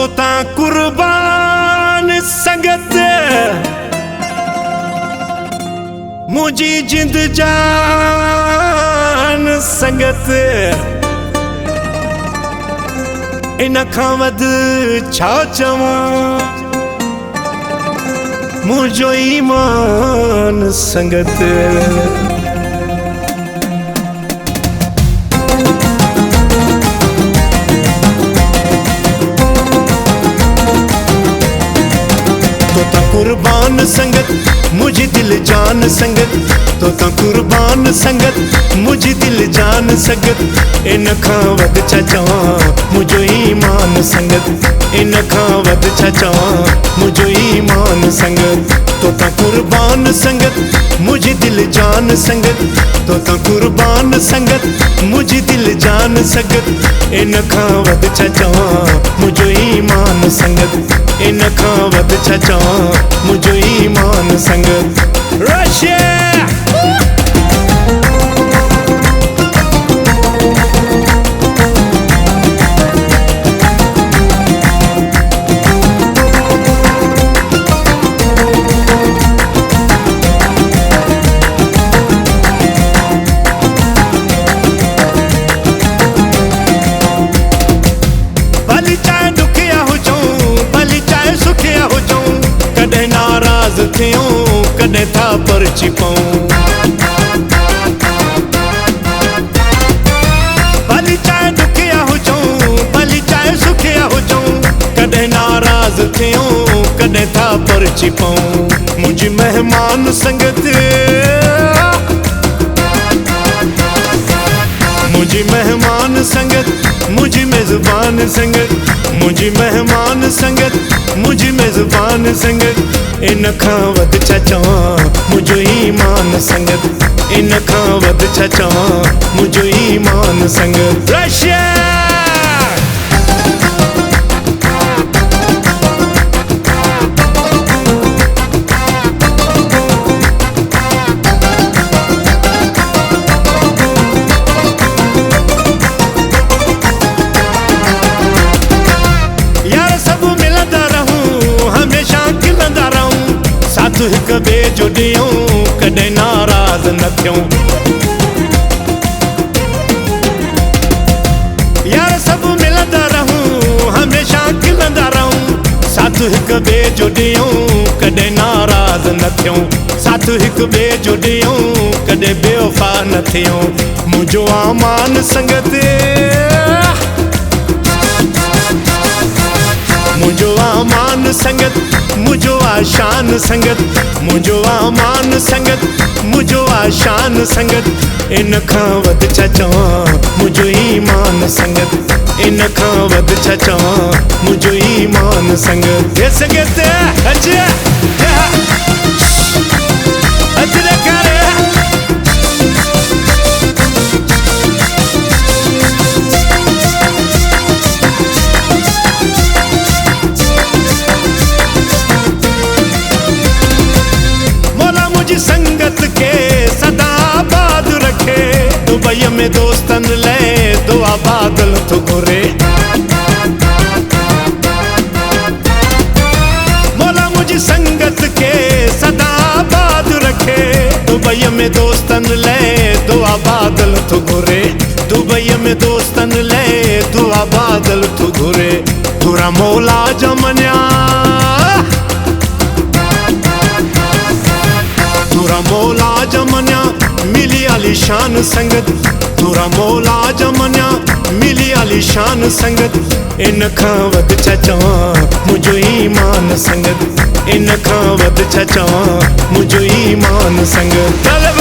तोता कुर्बान संगत मुझी जिंद जान संगत इन खां वध छा चवां मुझो ईमान संगत। तोता कुर्बान संगत मुझे दिल जान संगत, तोता कुर्बान संगत मुझे दिल जान संगत इन खां वध छा चवां मुझो ईमान संगत, इन खां वध छा चवां मुझो ईमान संगत। तोता कुर्बान संगत मुझे दिल जान संगत, तोता कुर्बान संगत मुझे दिल जान संगत इन खां वध छा चवां मुझो ईमान संगत, इन खां वध छा चवां मुझो ईमान संगत। रशिया कदे था परची पाऊं भली चाहे दुखिया हो जाऊं भली चाहे सुखिया हो जाऊं कदे नाराज थियूं कदे था परची पाऊं मुझी मेहमान संगत मुझी मेहमान संगत मुझी मेजबान संगत मुझी मेहमान संगत मुझी मेजबान संगत इन खां वध छा चवां मुझो ईमान संगत, इन खां वध छा चवां मुझो ईमान संगत। रशिया हिक बे जो ॾियूं कॾहिं नाराज़ न थियूं यार सभु मिलंदा रहूं हमेशा खिलंदा रहूं साथ हिक बे जो ॾियूं कॾहिं नाराज़ न थियूं साथ हिक बे जो ॾियूं कॾहिं बेवफा न थियूं मुझो आमान संगत मुझो आमान संगत मुझो आशान संगत मुझो आमान संगत मुझो आशान संगत इन खां वध छा चवां मुझो ईमान संगत, इन खां वध छा चवां मुझो ईमान संगत। ये संगत अच्छा अजरे करे संगत के सदा आबाद रखे दुबई में दोस्तन ले दुआ बादल तो घुरे मौला मुझी संगत के सदा आबाद रखे दुबई में दोस्तन ले दुआ बादल तो घुरे दुबई में दोस्तन ले दुआ बादल तो घुरे तुरा मौला जमन्या तुरा मौला जमन्या मिली आलीशान संगत तुरा मौला जमन्या मिली आलीशान संगत इन खां वध छा चवां मुझो ईमान संगत इन खां वध छा चवां मुझो ईमान संगत।